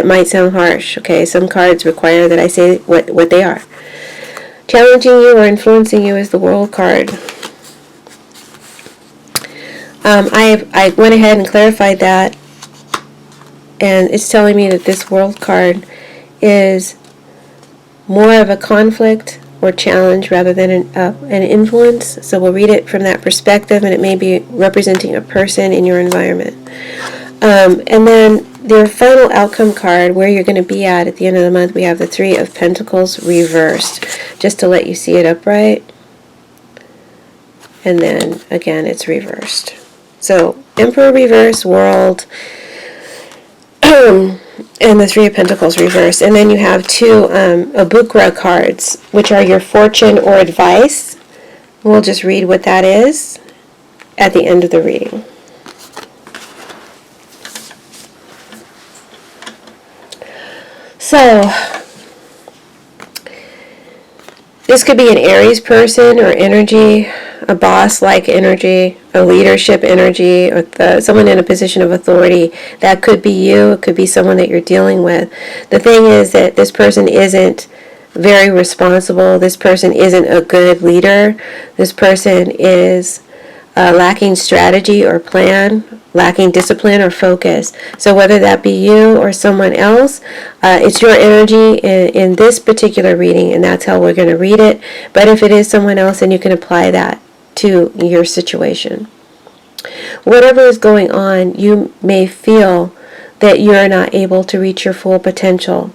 might sound harsh. Okay, some cards require that I say what they are. Challenging you or influencing you is the World card. I went ahead and clarified that, and it's telling me that this World card is more of a conflict or challenge rather than an influence. So we'll read it from that perspective, and it may be representing a person in your environment. And then their final outcome card, where you're going to be at the end of the month, we have the Three of Pentacles reversed, just to let you see it upright. And then again, it's reversed. So Emperor reverse, World, and the Three of Pentacles reversed. And then you have two Abukra cards, which are your fortune or advice. We'll just read what that is at the end of the reading. So, this could be an Aries person or energy, a boss-like energy, a leadership energy, or someone in a position of authority. That could be you. It could be someone that you're dealing with. The thing is that this person isn't very responsible. This person isn't a good leader. This person is lacking strategy or plan, lacking discipline or focus. So whether that be you or someone else, it's your energy in this particular reading, and that's how we're going to read it. But if it is someone else, then you can apply that to your situation. Whatever is going on, you may feel that you're not able to reach your full potential.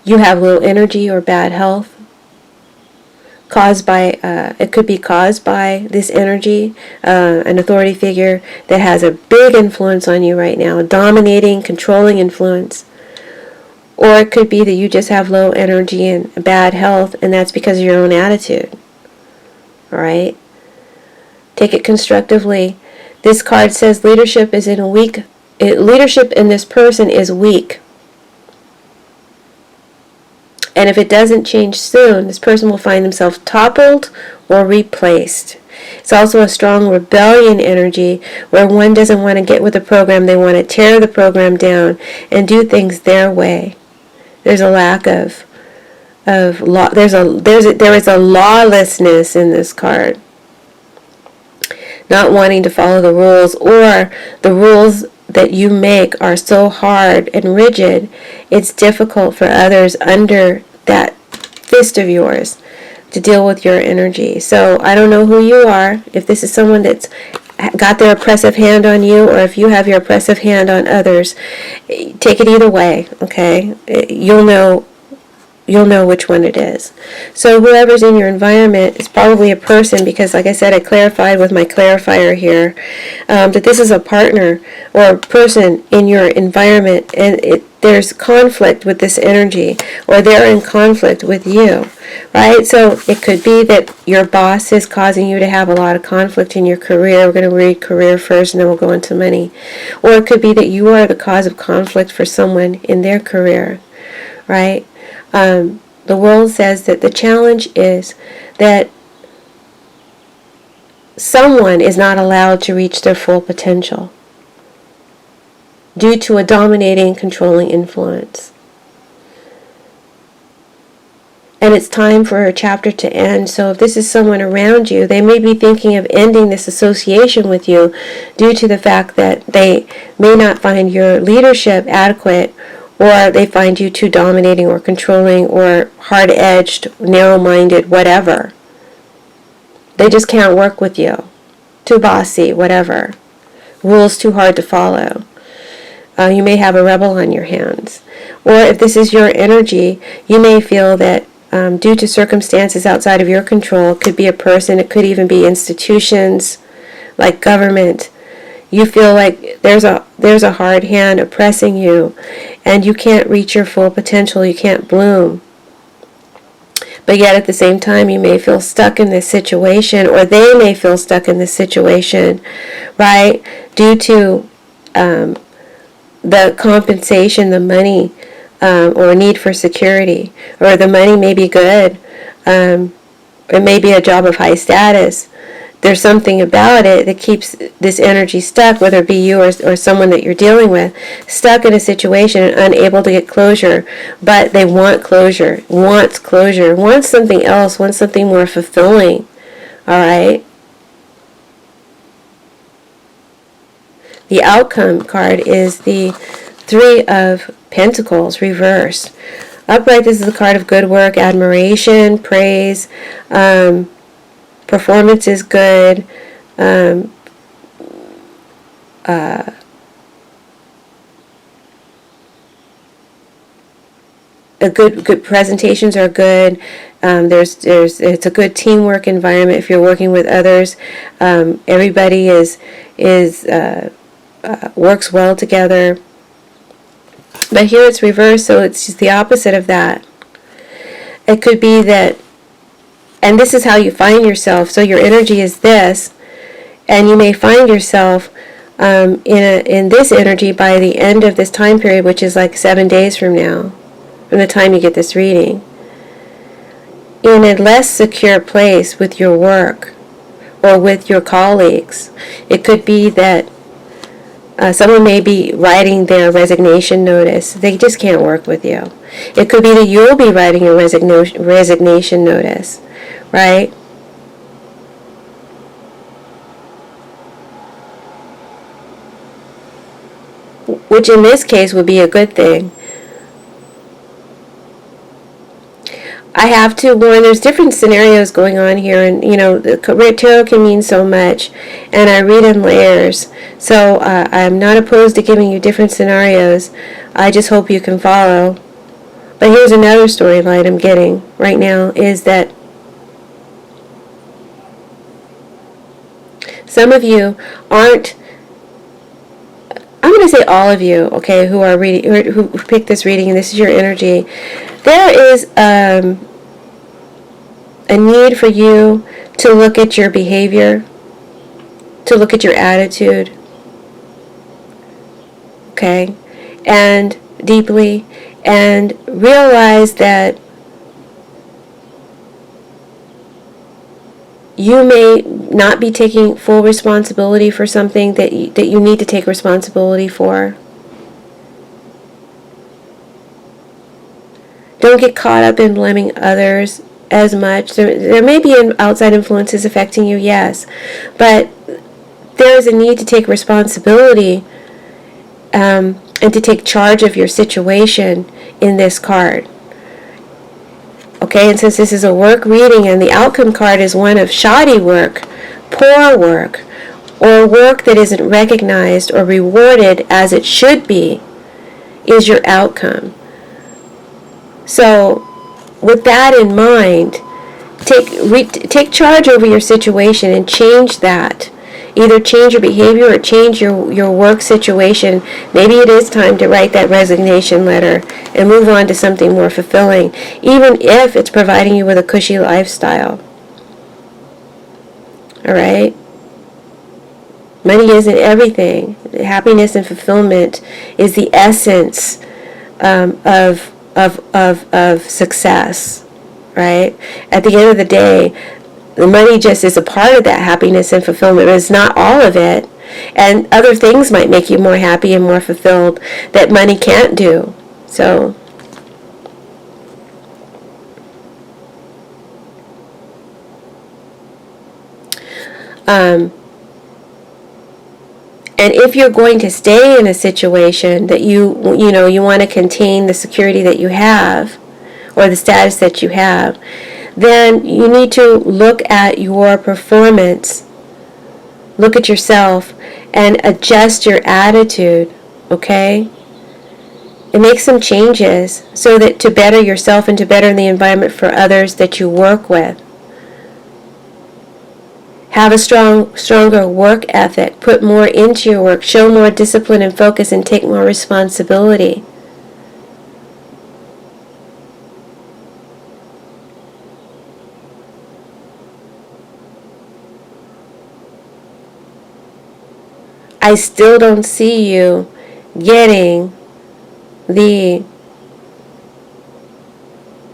You have low energy or bad health. It could be caused by this energy, an authority figure that has a big influence on you right now, dominating, controlling influence. Or it could be that you just have low energy and bad health, and that's because of your own attitude. All right? Take it constructively. This card says leadership is leadership in this person is weak. And if it doesn't change soon, this person will find themselves toppled or replaced. It's also a strong rebellion energy where one doesn't want to get with the program. They want to tear the program down and do things their way. There's a lack of law. There is a lawlessness in this card. Not wanting to follow the rules, or the rules that you make are so hard and rigid, it's difficult for others under that fist of yours to deal with your energy. So I don't know who you are. If this is someone that got their oppressive hand on you, or if you have your oppressive hand on others. Take it either way, okay? You'll know which one it is. So whoever's in your environment is probably a person, because like I said, I clarified with my clarifier here that this is a partner or a person in your environment, and there's conflict with this energy, or they're in conflict with you, right? So it could be that your boss is causing you to have a lot of conflict in your career. We're going to read career first and then we'll go into money. Or it could be that you are the cause of conflict for someone in their career, right? The world says that the challenge is that someone is not allowed to reach their full potential due to a dominating, controlling influence. And it's time for a chapter to end. So if this is someone around you, they may be thinking of ending this association with you due to the fact that they may not find your leadership adequate, or they find you too dominating or controlling or hard-edged, narrow-minded, whatever. They just can't work with you. Too bossy, whatever. Rules too hard to follow. You may have a rebel on your hands. Or if this is your energy, you may feel that due to circumstances outside of your control, it could be a person, it could even be institutions like government. You feel like there's a hard hand oppressing you, and you can't reach your full potential, you can't bloom. But yet at the same time, you may feel stuck in this situation, or they may feel stuck in this situation, right? Due to the compensation, the money, or need for security, or the money may be good. It may be a job of high status. There's something about it that keeps this energy stuck, whether it be you or someone that you're dealing with, stuck in a situation and unable to get closure. But they want closure, wants something else, wants something more fulfilling. All right? The outcome card is the Three of Pentacles reversed. Upright, this is a card of good work, admiration, praise. Performance is good. Good presentations are good. It's a good teamwork environment if you're working with others. Everybody works well together. But here it's reversed, so it's just the opposite of that. It could be that, and this is how you find yourself. So your energy is this, and you may find yourself in this energy by the end of this time period, which is like 7 days from now, from the time you get this reading, in a less secure place with your work or with your colleagues. It could be that someone may be writing their resignation notice. They just can't work with you. It could be that you'll be writing your resignation notice, right? Which in this case would be a good thing. I have to warn, there's different scenarios going on here, and the tarot can mean so much, and I read in layers. So I'm not opposed to giving you different scenarios. I just hope you can follow. But here's another storyline I'm getting right now, is that some of you aren't, I'm going to say all of you, okay, who are reading, who picked this reading, and this is your energy. There is a need for you to look at your behavior, to look at your attitude, okay, and deeply, and realize that you may not be taking full responsibility for something that you need to take responsibility for. Don't get caught up in blaming others as much. There may be outside influences affecting you, yes, but there is a need to take responsibility and to take charge of your situation in this card. Okay, and since this is a work reading and the outcome card is one of shoddy work, poor work, or work that isn't recognized or rewarded as it should be is your outcome. So, with that in mind, take charge over your situation and change that. Either change your behavior or change your work situation. Maybe it is time to write that resignation letter and move on to something more fulfilling, even if it's providing you with a cushy lifestyle. All right? Money isn't everything. Happiness and fulfillment is the essence of success, right? At the end of the day, the money just is a part of that happiness and fulfillment, but it's not all of it. And other things might make you more happy and more fulfilled that money can't do. So, and if you're going to stay in a situation that you want to contain the security that you have, or the status that you have, then you need to look at your performance, look at yourself, and adjust your attitude, okay? And make some changes so that to better yourself and to better the environment for others that you work with. Have a stronger work ethic, put more into your work, show more discipline and focus, and take more responsibility. I still don't see you getting the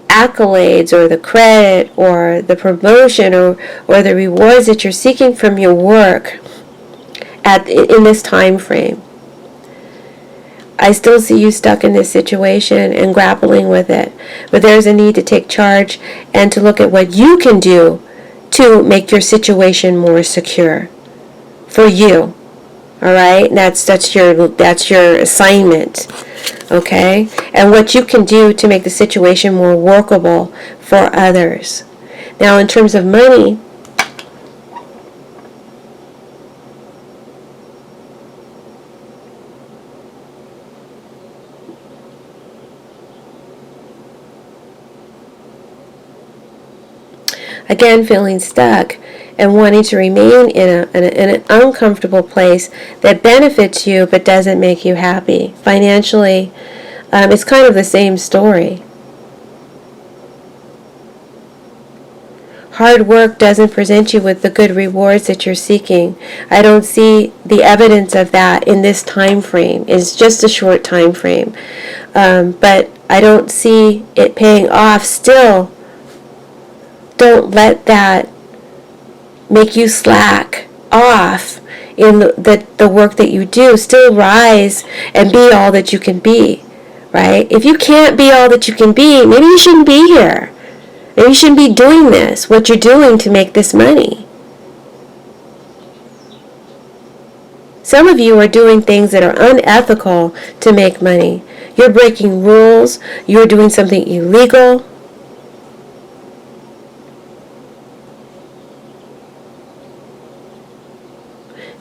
accolades or the credit or the promotion or the rewards that you're seeking from your work in this time frame. I still see you stuck in this situation and grappling with it. But there's a need to take charge and to look at what you can do to make your situation more secure for you. All right, that's your assignment, okay? And what you can do to make the situation more workable for others. Now, in terms of money, again, feeling stuck and wanting to remain in an uncomfortable place that benefits you but doesn't make you happy. Financially, it's kind of the same story. Hard work doesn't present you with the good rewards that you're seeking. I don't see the evidence of that in this time frame. It's just a short time frame. But I don't see it paying off. Still, don't let that make you slack off in the work that you do. Still rise and be all that you can be, right? If you can't be all that you can be, maybe you shouldn't be here. Maybe you shouldn't be doing this, what you're doing to make this money. Some of you are doing things that are unethical to make money. You're breaking rules. You're doing something illegal.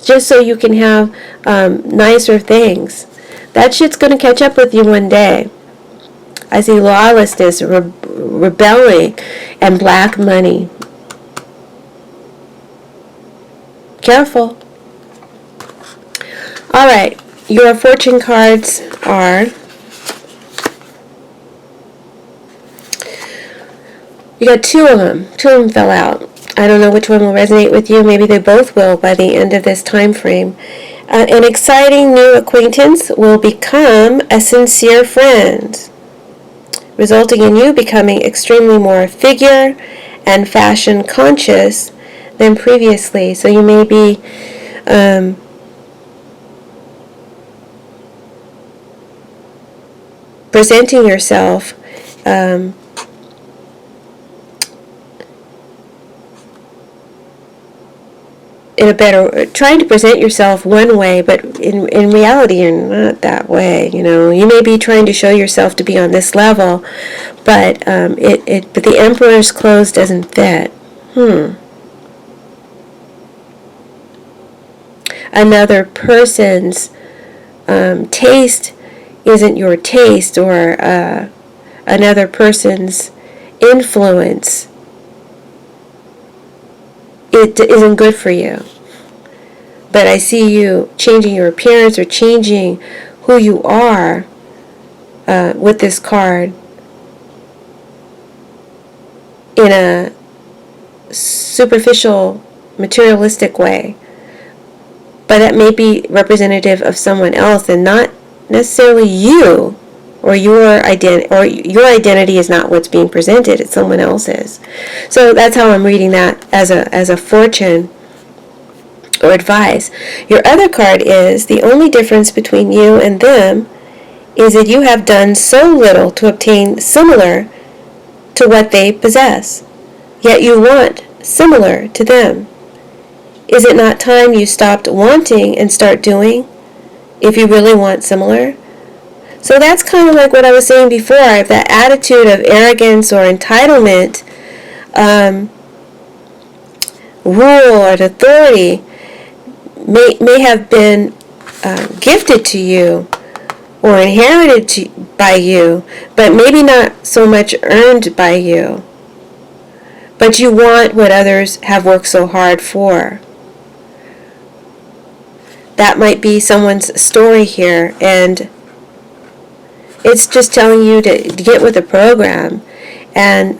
Just so you can have nicer things. That shit's going to catch up with you one day. I see lawlessness, rebelling, and black money. Careful. All right, your fortune cards are... You got two of them. Two of them fell out. I don't know which one will resonate with you. Maybe they both will by the end of this time frame. An exciting new acquaintance will become a sincere friend, resulting in you becoming extremely more figure and fashion conscious than previously. So you may be presenting yourself in a better, trying to present yourself one way, but in reality you're not that way. You know, you may be trying to show yourself to be on this level, but but the emperor's clothes doesn't fit. another person's taste isn't your taste, or another person's influence, it isn't good for you. But I see you changing your appearance or changing who you are with this card in a superficial, materialistic way. But that may be representative of someone else and not necessarily you, or your identity is not what's being presented, it's someone else's. So that's how I'm reading that as a fortune or advice. Your other card is the only difference between you and them is that you have done so little to obtain similar to what they possess, yet you want similar to them. Is it not time you stopped wanting and start doing if you really want similar? So that's kind of like what I was saying before, if that attitude of arrogance or entitlement, rule or authority may have been gifted to you or inherited by you, but maybe not so much earned by you. But you want what others have worked so hard for. That might be someone's story here, and it's just telling you to get with the program and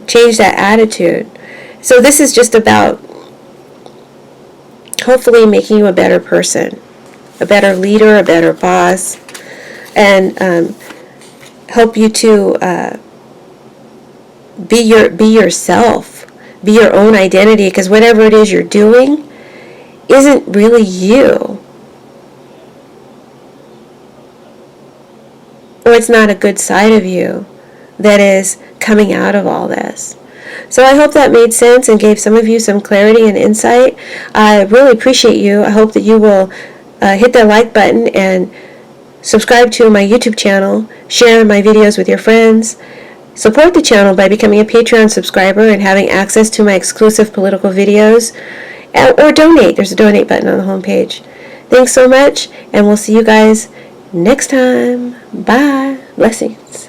change that attitude. So this is just about hopefully making you a better person, a better leader, a better boss, and help you to be yourself, be your own identity, because whatever it is you're doing isn't really you. Or it's not a good side of you that is coming out of all this. So I hope that made sense and gave some of you some clarity and insight. I really appreciate you. I hope that you will hit that like button and subscribe to my YouTube channel, share my videos with your friends, support the channel by becoming a Patreon subscriber and having access to my exclusive political videos, or donate. There's a donate button on the homepage. Thanks so much, and we'll see you guys next time. Bye. Blessings.